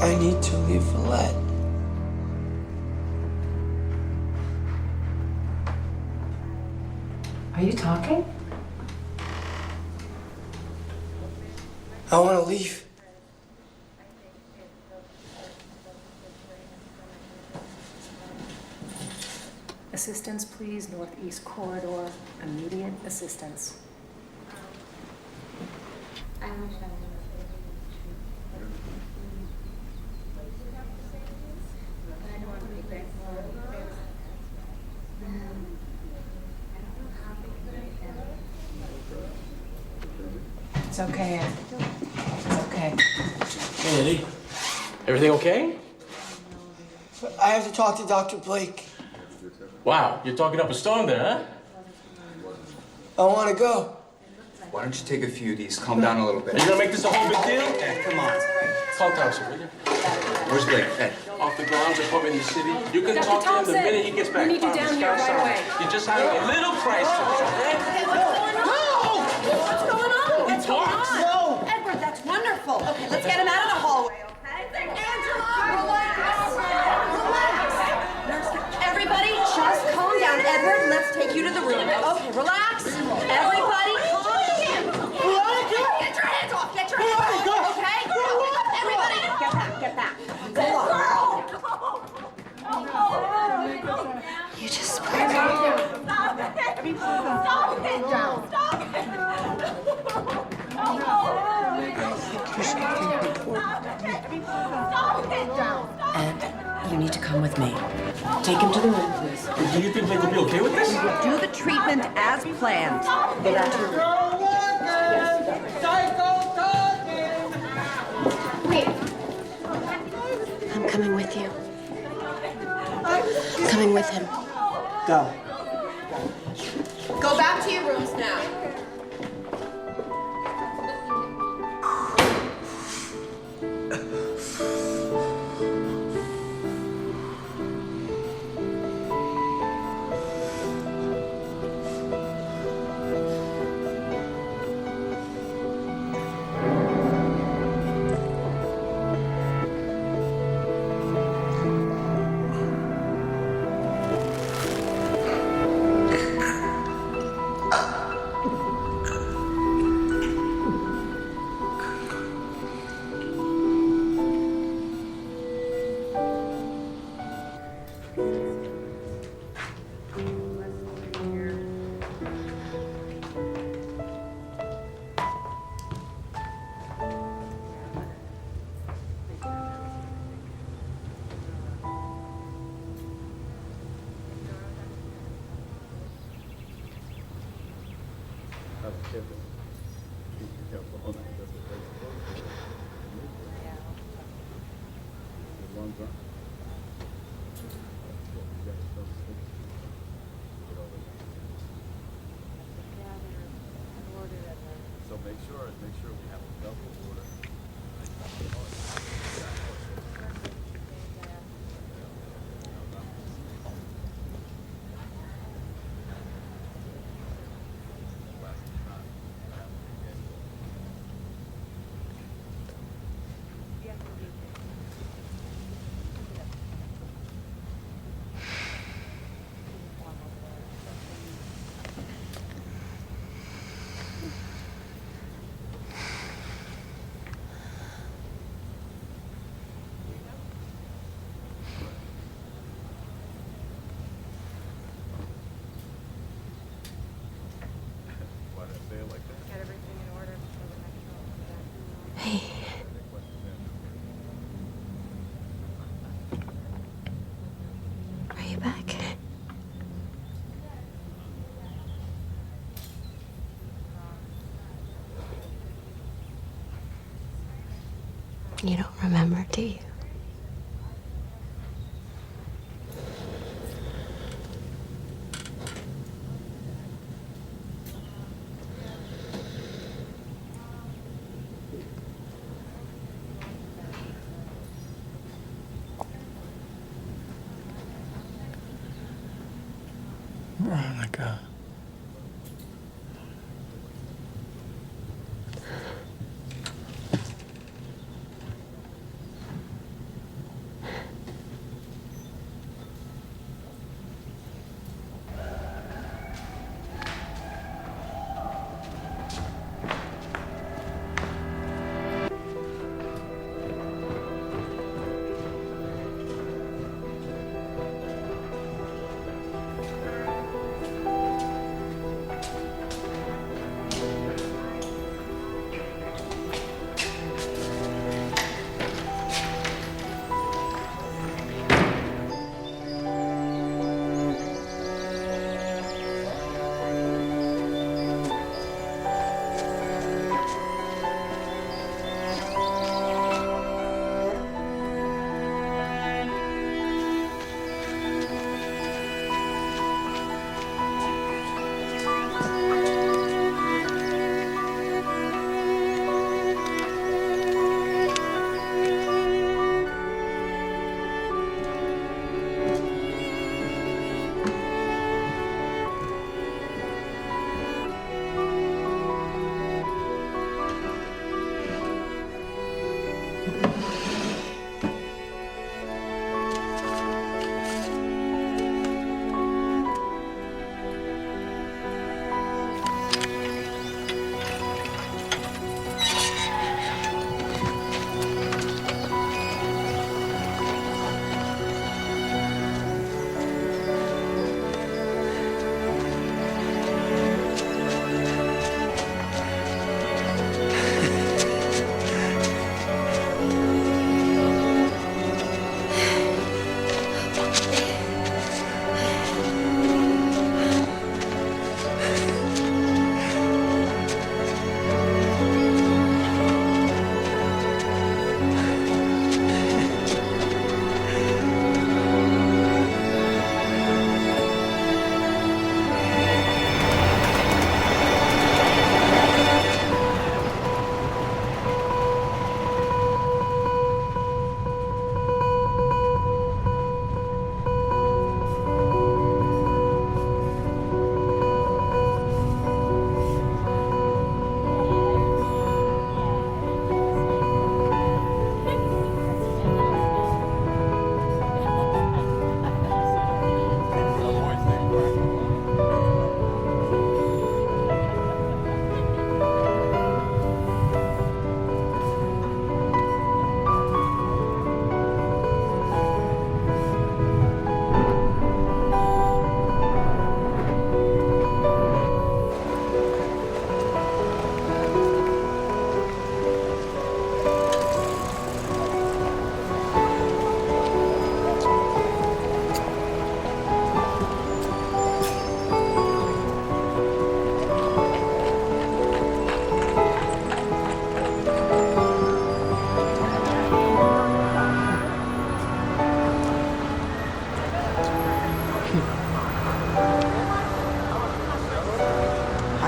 I need to leave Valette. Are you talking? I want to leave. Assistance, please. Northeast corridor. Immediate assistance. It's okay, Ed. It's okay. Hey, Eddie. Everything okay? I have to talk to Dr. Blake. Wow, you're talking up a storm there, huh? I want to go. Why don't you take a few of these, calm down a little bit. Are you gonna make this a whole big deal? Ed, come on. Call Thompson, will you? Where's Blake? Ed. Off the grounds apartment in the city. You can Dr. talk to him Thompson, the minute he gets back. we need you down here right away. You're just having a little crisis, okay? What's going on? What's going talks. on? No. Edward, that's wonderful. Okay, let's get him out of the hallway, okay? Angela, relax. Everybody, just calm down. Edward, let's take you to the room. Okay, relax. Everybody, calm down. Get your hands off. Get your hands off. Okay? Everybody, get back. Get back. Go on. You just Stop it. Stop it. Stop it. Stop it. Ed, you need to come with me. Take him to the room, please. Do you think Blake will be okay with this? Do the treatment as planned. Go back to your room. I'm coming with you. I'm coming with him. Go. Go back to your rooms now. So make sure we have a double order. Hey. Are you back? You don't remember, do you? Veronika.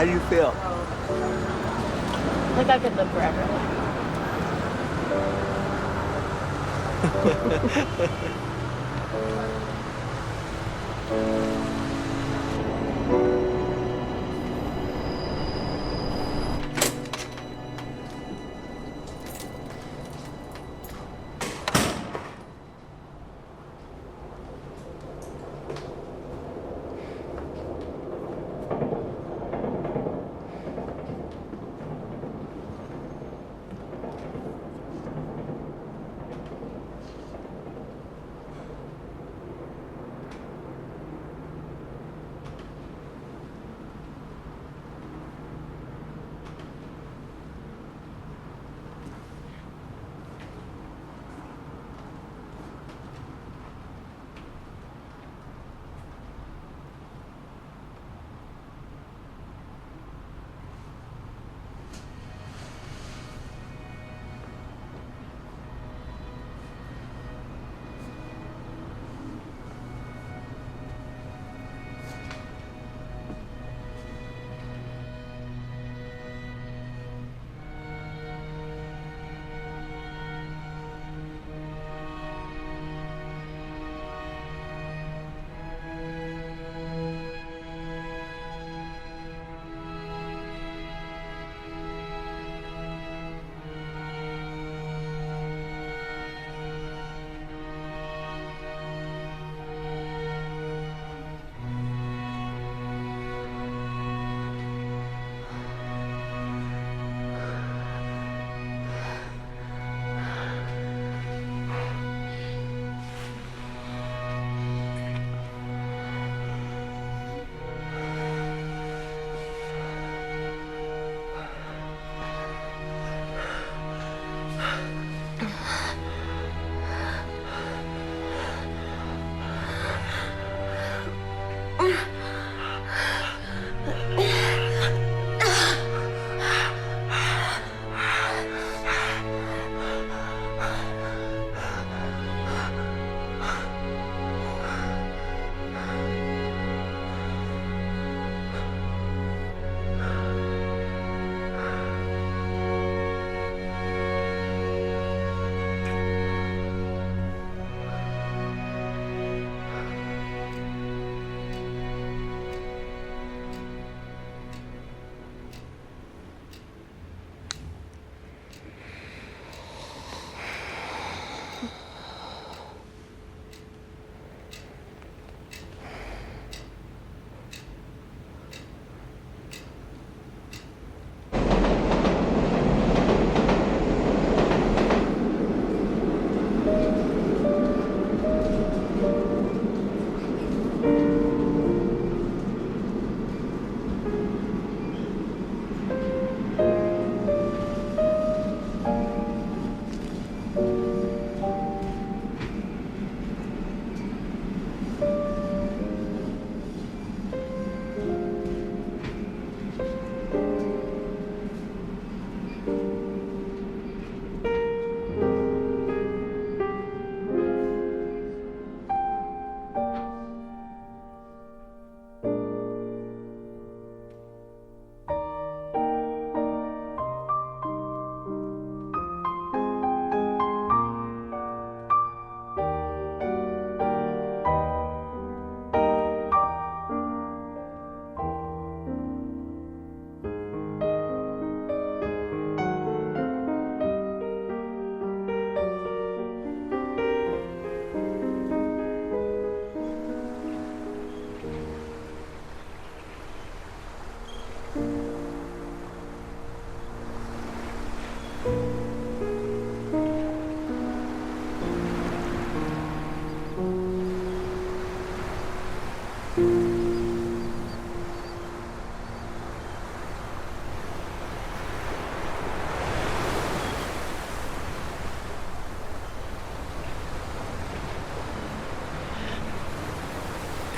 How do you feel? Like I could live forever.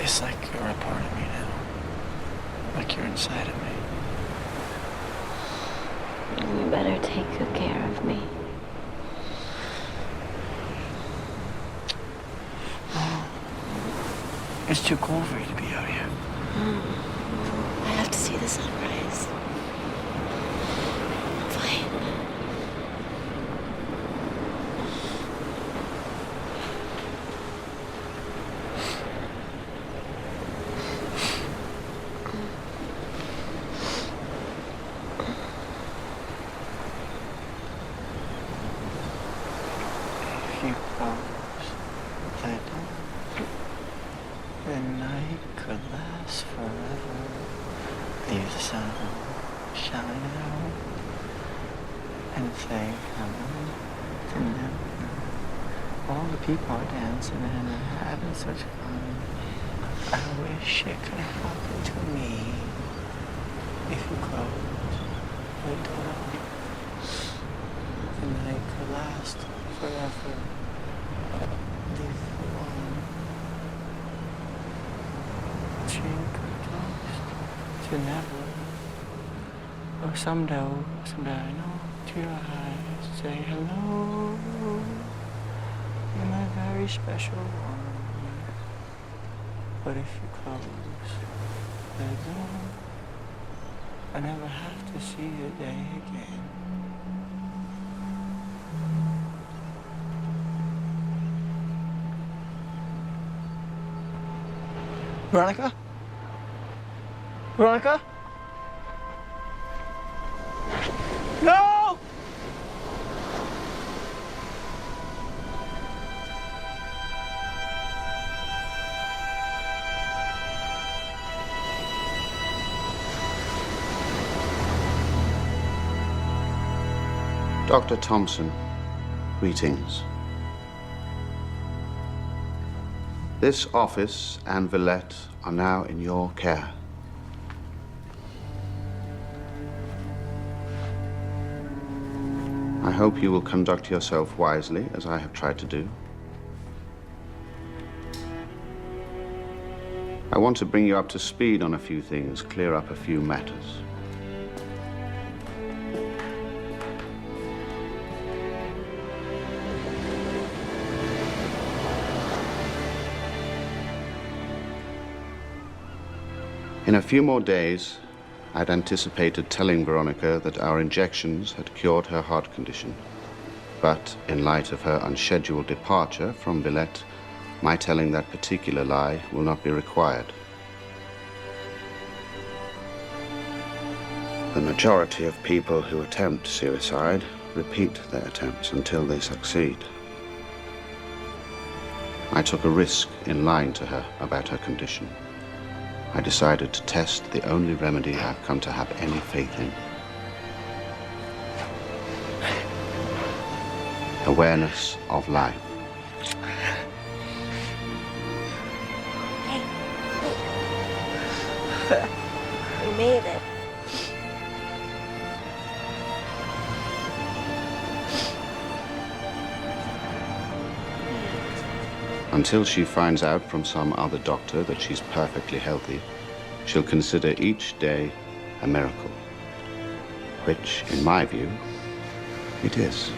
It's like you're a part of me now. Like you're inside of me. You better take good care of me. It's too cold for you to be out here. I have to see the sunrise. Fine. If you close the door, the night could last forever. Leave the sun shine out and say hello to never. All the people are dancing and having such fun. I wish it could happen to me. If you close the door, the night could last forever. Leave the one. Drink a toast to never. Or someday I know to your eyes, say hello. You're my very special one. But if you close the door, I never have to see your day again. Veronika? Veronika? No! Dr. Thompson, greetings. This office and Villette are now in your care. I hope you will conduct yourself wisely, as I have tried to do. I want to bring you up to speed on a few things, clear up a few matters. In a few more days, I'd anticipated telling Veronika that our injections had cured her heart condition. But in light of her unscheduled departure from Villette, my telling that particular lie will not be required. The majority of people who attempt suicide repeat their attempts until they succeed. I took a risk in lying to her about her condition. I decided to test the only remedy I've come to have any faith in. Awareness of life. We made it. Until she finds out from some other doctor that she's perfectly healthy, she'll consider each day a miracle, which, in my view, it is.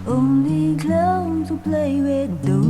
Only clowns who play with doors.